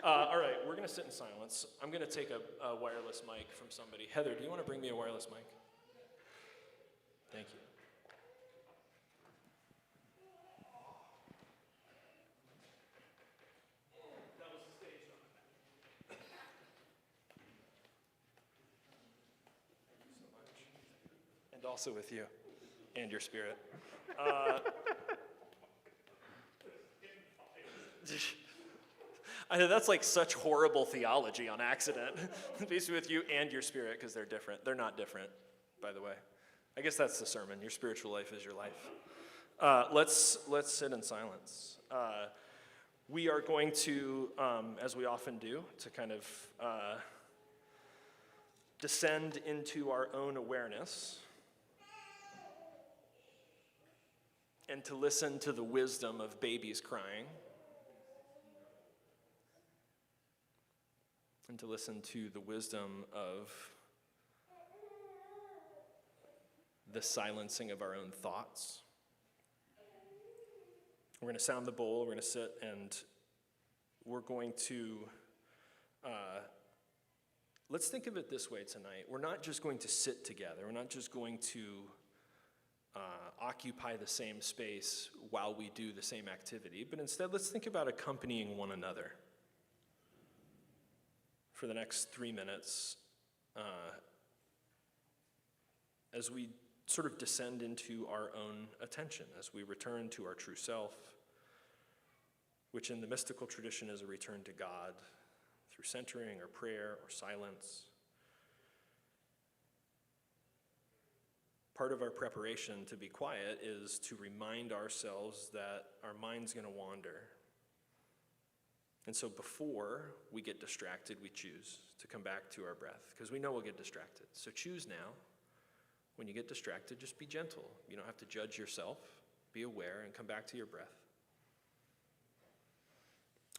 All right, we're going to sit in silence. I'm going to take a wireless mic from somebody. Heather, do you want to bring me a wireless mic? Thank you. And also with you and your spirit. I know that's like such horrible theology on accident. Peace with you and your spirit, because they're different. They're not different, by the way. I guess that's the sermon. Your spiritual life is your life. Let's sit in silence. We are going to, as we often do, to kind of descend into our own awareness and to listen to the wisdom of babies crying and to listen to the wisdom of the silencing of our own thoughts. We're going to sound the bowl, we're going to sit, and we're going to, let's think of it this way tonight. We're not just going to sit together. We're not just going to occupy the same space while we do the same activity, but instead let's think about accompanying one another for the next 3 minutes as we sort of descend into our own attention, as we return to our true self, which in the mystical tradition is a return to God through centering or prayer or silence. Part of our preparation to be quiet is to remind ourselves that our mind's going to wander. And so before we get distracted, we choose to come back to our breath, because we know we'll get distracted. So choose now. When you get distracted, just be gentle. You don't have to judge yourself. Be aware and come back to your breath.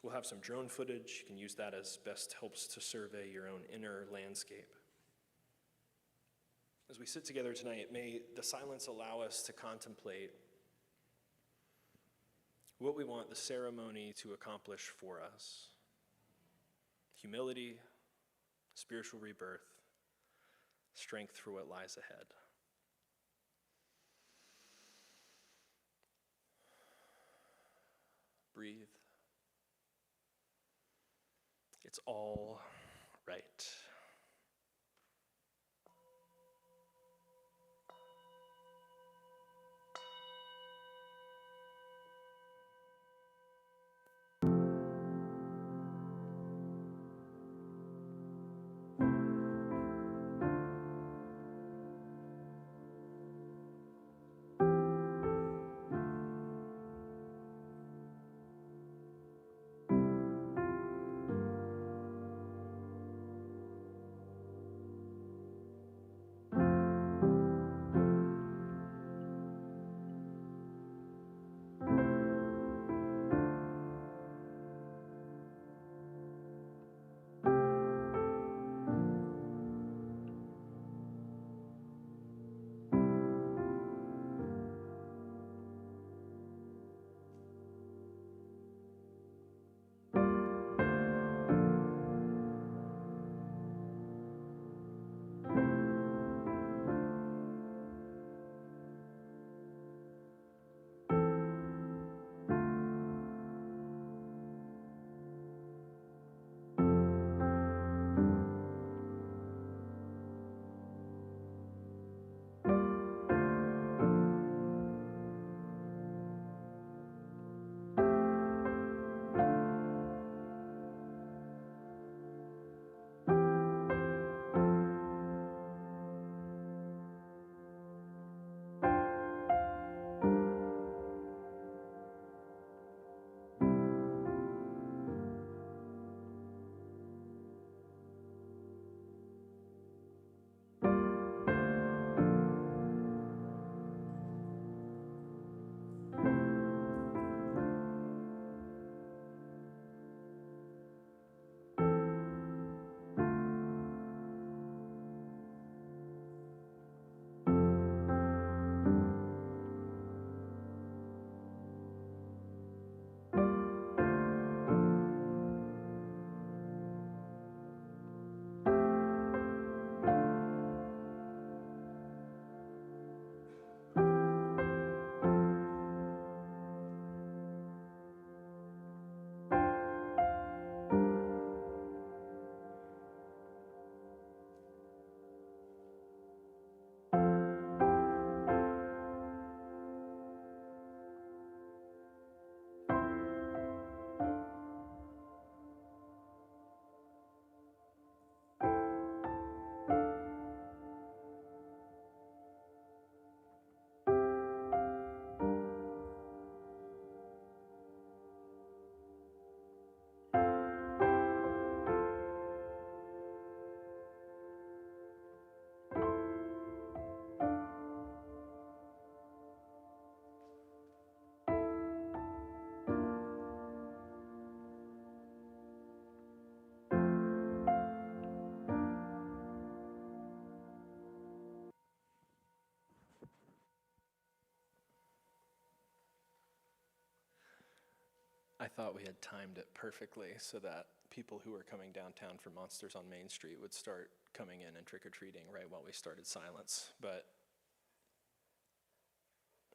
We'll have some drone footage. You can use that as best helps to survey your own inner landscape. As we sit together tonight, may the silence allow us to contemplate what we want the ceremony to accomplish for us. Humility, spiritual rebirth, strength for what lies ahead. Breathe. It's all right. I thought we had timed it perfectly so that people who were coming downtown for Monsters on Main Street would start coming in and trick-or-treating right while we started silence. But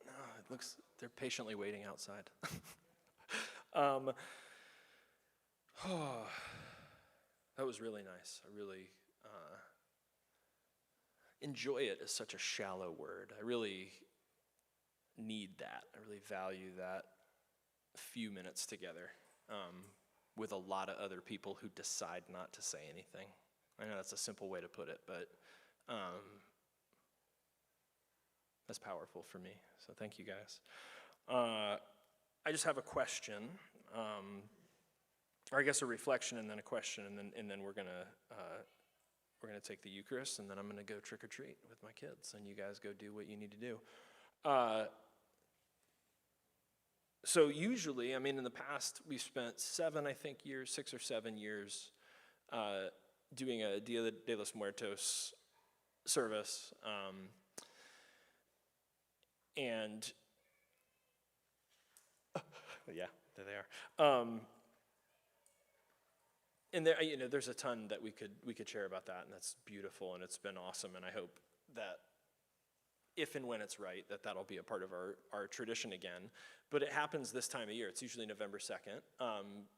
no, it looks, they're patiently waiting outside. That was really nice. I really enjoy it as such a shallow word. I really need that. I really value that few minutes together with a lot of other people who decide not to say anything. I know that's a simple way to put it, but that's powerful for me. So thank you guys. I just have a question, or I guess a reflection and then a question, and then we're gonna take the Eucharist, and then I'm gonna go trick or treat with my kids, and you guys go do what you need to do. So usually, I mean, in the past, we've spent 6 or 7 years doing a Dia de los Muertos service, and yeah, there they are. And there, there's a ton that we could share about that, and that's beautiful, and it's been awesome, and I hope that if and when it's right, that'll be a part of our tradition again. But it happens this time of year. It's usually November 2nd.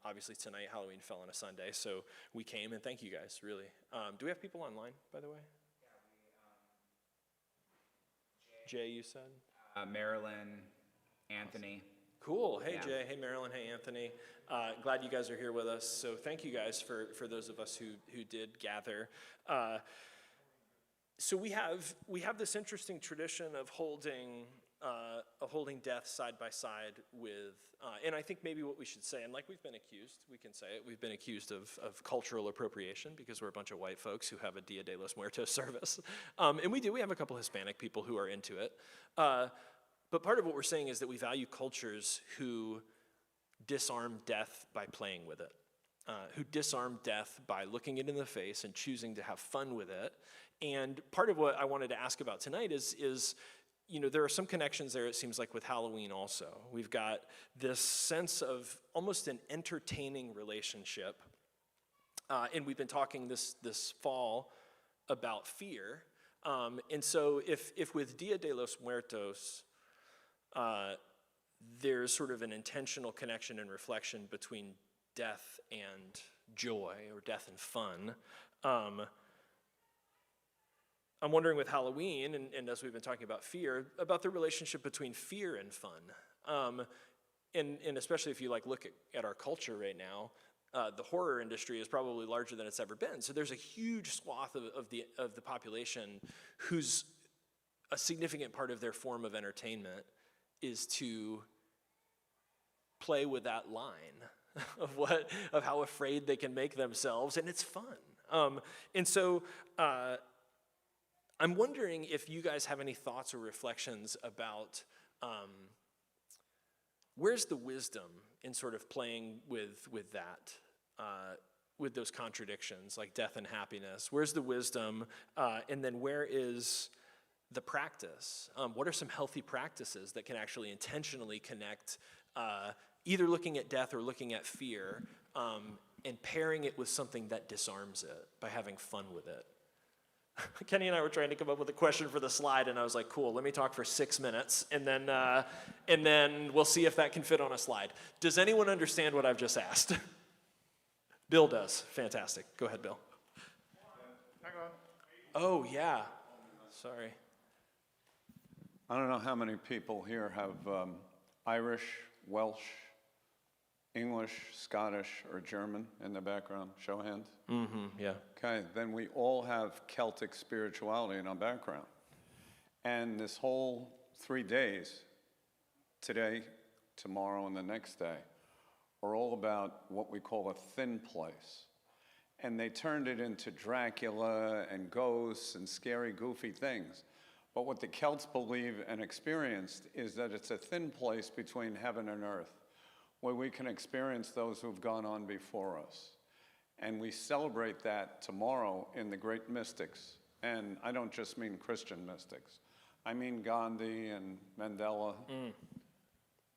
Obviously tonight, Halloween fell on a Sunday, so we came, and thank you guys, really. Do we have people online, by the way? Yeah, Jay, you said? Marilyn, Anthony. Cool. Hey, Yeah. Jay. Hey, Marilyn. Hey, Anthony. Glad you guys are here with us. So thank you guys for those of us who did gather. So we have this interesting tradition of holding death side by side with, and I think maybe what we should say, and like we've been accused, we can say it, we've been accused of cultural appropriation because we're a bunch of white folks who have a Dia de los Muertos service. And we have a couple Hispanic people who are into it. But part of what we're saying is that we value cultures who disarm death by playing with it, who disarm death by looking it in the face and choosing to have fun with it. And part of what I wanted to ask about tonight is there are some connections there, it seems like, with Halloween also. We've got this sense of almost an entertaining relationship. And we've been talking this fall about fear. And so if with Dia de los Muertos, there's sort of an intentional connection and reflection between death and joy, or death and fun. I'm wondering with Halloween, and as we've been talking about fear, about the relationship between fear and fun. And especially if you look at our culture right now, the horror industry is probably larger than it's ever been. So there's a huge swath of the population whose a significant part of their form of entertainment is to play with that line of how afraid they can make themselves, and it's fun. And so I'm wondering if you guys have any thoughts or reflections about where's the wisdom in sort of playing with that, with those contradictions like death and happiness. Where's the wisdom, and then where is the practice? What are some healthy practices that can actually intentionally connect either looking at death or looking at fear, and pairing it with something that disarms it by having fun with it? Kenny and I were trying to come up with a question for the slide, and I was like, cool, let me talk for 6 minutes, and then we'll see if that can fit on a slide. Does anyone understand what I've just asked? Bill does. Fantastic. Go ahead, Bill. Oh, yeah. Sorry. I don't know how many people here have Irish, Welsh, English, Scottish, or German in the background. Show of hands. Mm-hmm, yeah. Okay, then we all have Celtic spirituality in our background. And this whole 3 days, today, tomorrow, and the next day, are all about what we call a thin place. And they turned it into Dracula and ghosts and scary, goofy things. But what the Celts believe and experienced is that it's a thin place between heaven and earth, where we can experience those who've gone on before us. And we celebrate that tomorrow in the great mystics. And I don't just mean Christian mystics. I mean Gandhi and Mandela.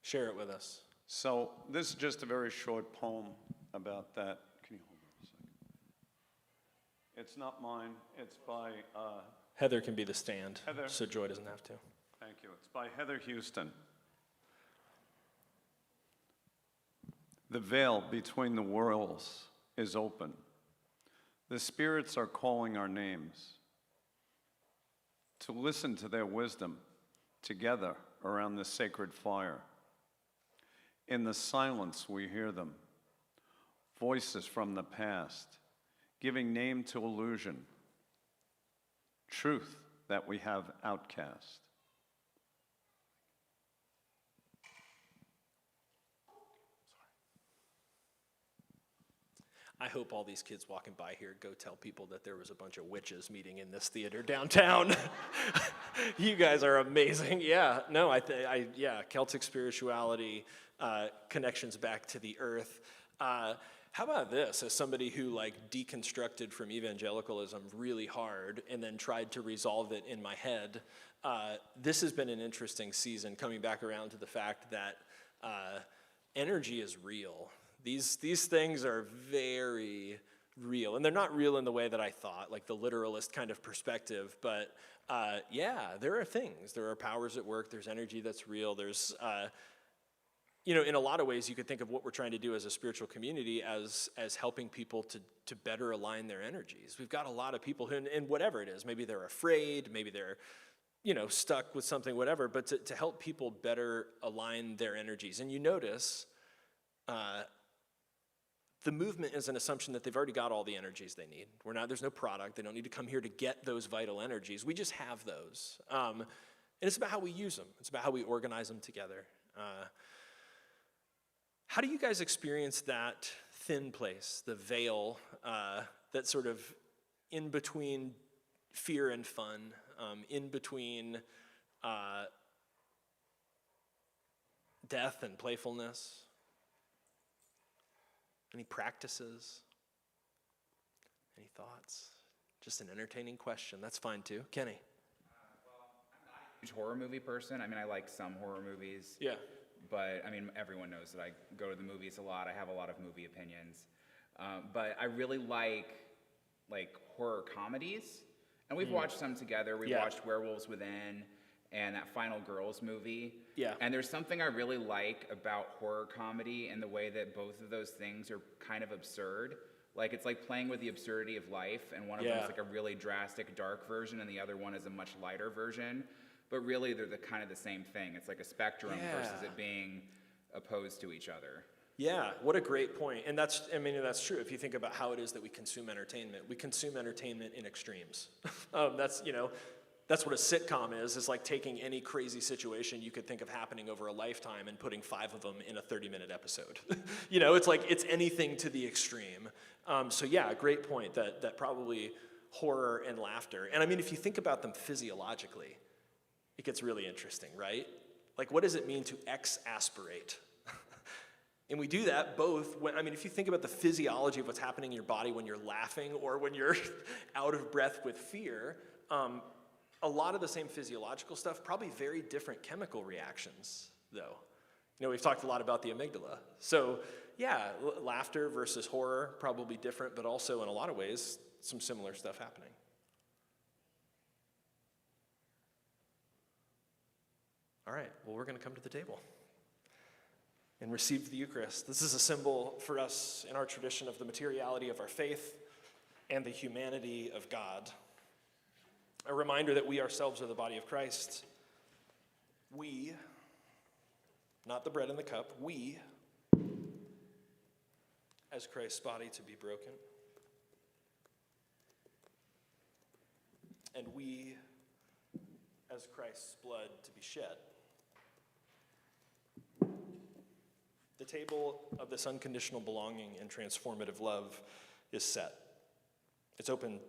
Share it with us. So this is just a very short poem about that. Can you hold on a second? It's not mine. It's by, Heather can be the stand, Heather. so Joy doesn't have to. thank you. It's by Heather Houston. The veil between the worlds is open. The spirits are calling our names to listen to their wisdom together around this sacred fire. In the silence, we hear them, voices from the past, giving name to illusion, truth that we have outcast. I hope all these kids walking by here go tell people that there was a bunch of witches meeting in this theater downtown. You guys are amazing. Yeah, no, yeah, Celtic spirituality, connections back to the earth. How about this, as somebody who like deconstructed from evangelicalism really hard and then tried to resolve it in my head, this has been an interesting season, coming back around to the fact that energy is real. These things are very real, and they're not real in the way that I thought, like the literalist kind of perspective, but yeah, there are things. There are powers at work. There's energy that's real. There's, in a lot of ways, you could think of what we're trying to do as a spiritual community as helping people to better align their energies. We've got a lot of people who, and whatever it is, maybe they're afraid, maybe they're stuck with something, whatever, but to help people better align their energies. And you notice the movement is an assumption that they've already got all the energies they need. There's no product. They don't need to come here to get those vital energies. We just have those. And it's about how we use them. It's about how we organize them together. How do you guys experience that thin place, the veil, that sort of in between fear and fun, in between death and playfulness? Any practices? Any thoughts? Just an entertaining question. That's fine too. Kenny? Well, I'm not a huge horror movie person. I mean, I like some horror movies. Yeah. But, I mean, everyone knows that I go to the movies a lot. I have a lot of movie opinions. But I really like horror comedies. And we've watched some together. We watched Werewolves Within and that Final Girls movie. Yeah. And there's something I really like about horror comedy and the way that both of those things are kind of absurd. Like, it's like playing with the absurdity of life, and one of them is like a really drastic, dark version, and the other one is a much lighter version. But really, they're kind of the same thing. It's like a spectrum versus it being opposed to each other. Yeah, what a great point. And that's true. If you think about how it is that we consume entertainment in extremes. That's what a sitcom is. It's like taking any crazy situation you could think of happening over a lifetime and putting 5 of them in a 30-minute episode. It's like it's anything to the extreme. So yeah, great point that probably horror and laughter. And I mean, if you think about them physiologically, it gets really interesting, right? Like, what does it mean to exasperate? And we do that both if you think about the physiology of what's happening in your body when you're laughing or when you're out of breath with fear, a lot of the same physiological stuff, probably very different chemical reactions, though. We've talked a lot about the amygdala. So, yeah, laughter versus horror, probably different, but also in a lot of ways, some similar stuff happening. All right, well, we're going to come to the table and receive the Eucharist. This is a symbol for us in our tradition of the materiality of our faith and the humanity of God. A reminder that we ourselves are the body of Christ. We, not the bread and the cup, we, as Christ's body to be broken, and we, as Christ's blood to be shed. The table of this unconditional belonging and transformative love is set. It's open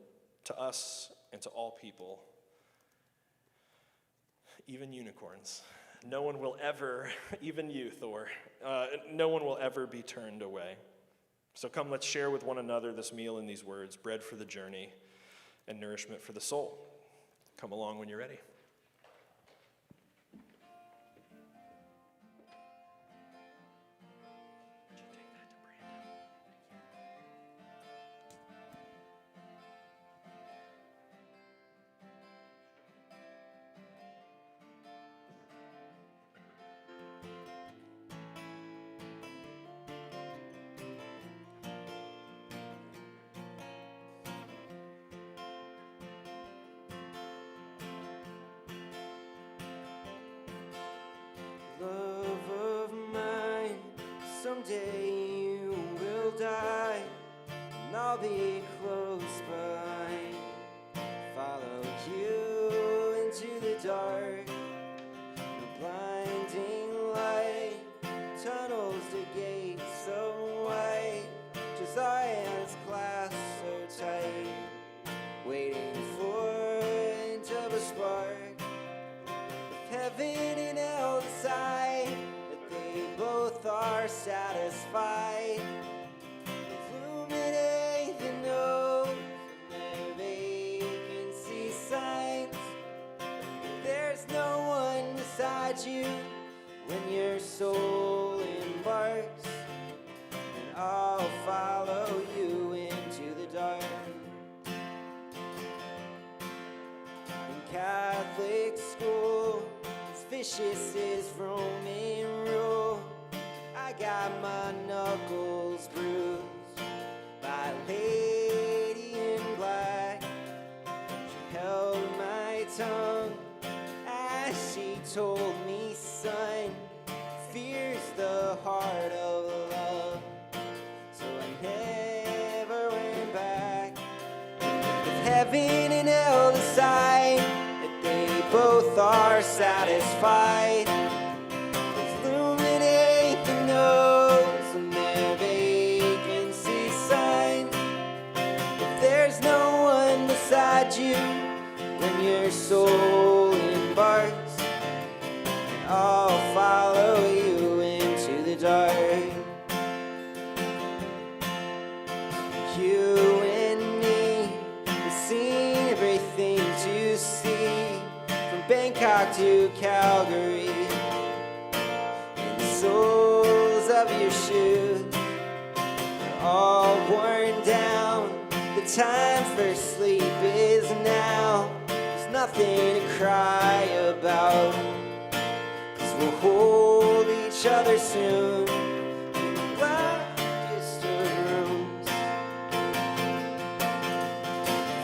to us and to all people, even unicorns. No one will ever, even you, Thor, no one will ever be turned away. So come, let's share with one another this meal in these words, bread for the journey and nourishment for the soul. Come along when you're ready. beside you when your soul embarks, and I'll follow you into the dark. In Catholic school, as vicious as Roman rule, I got my knuckles bruised by a lady in black. She held my tongue as she told me, son, fear's the heart of love. So I never went back. If heaven and hell decide that they both are satisfied, let's illuminate the nose on their vacancy sign. If there's no one beside you when your soul embarks, I'll follow you into the dark. You and me, we've seen everything to see, from Bangkok to Calgary. And the soles of your shoes are all worn down. The time for sleep is now. There's nothing to cry about, 'cause we'll hold each other soon in the blackest of rooms.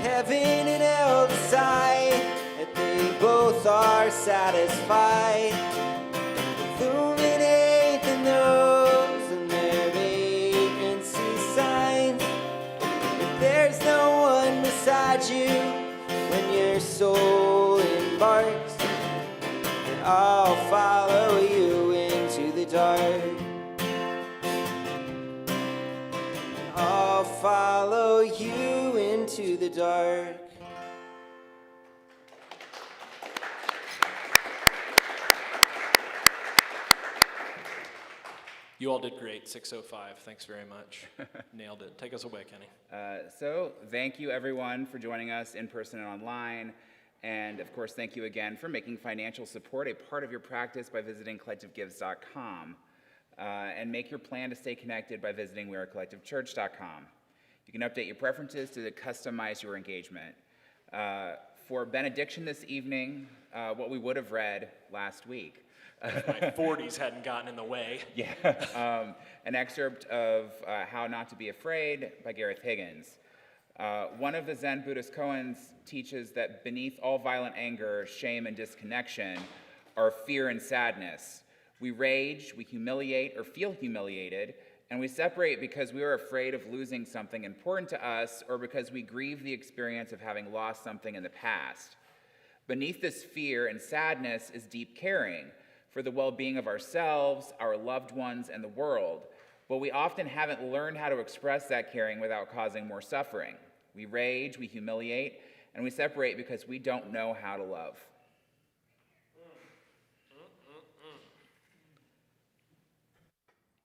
Heaven and hell decide that they both are satisfied. Illuminate the nose and their vacancy signs. If there's no one beside you when your soul embarks, then I'll follow you into the dark. I'll follow you into the dark. You all did great, 6:05. Thanks very much. Nailed it. Take us away, Kenny. So thank you everyone for joining us in person and online. And of course, thank you again for making financial support a part of your practice by visiting collectivegives.com. And make your plan to stay connected by visiting wearecollectivechurch.com. You can update your preferences to customize your engagement. For benediction this evening, what we would have read last week. My 40s hadn't gotten in the way. Yeah, an excerpt of How Not to Be Afraid by Gareth Higgins. One of the Zen Buddhist koans teaches that beneath all violent anger, shame, and disconnection are fear and sadness. We rage, we humiliate or feel humiliated, and we separate because we are afraid of losing something important to us or because we grieve the experience of having lost something in the past. Beneath this fear and sadness is deep caring for the well-being of ourselves, our loved ones, and the world, but we often haven't learned how to express that caring without causing more suffering. We rage, we humiliate, and we separate because we don't know how to love.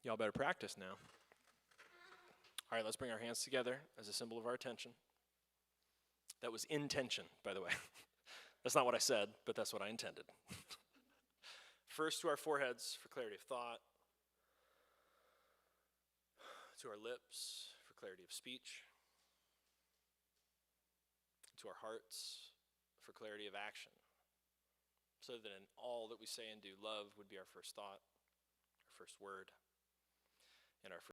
Y'all better practice now. All right, let's bring our hands together as a symbol of our attention. That was intention, by the way. That's not what I said, but that's what I intended. First to our foreheads for clarity of thought, to our lips for clarity of speech, to our hearts for clarity of action, so that in all that we say and do, love would be our first thought, our first word, and our first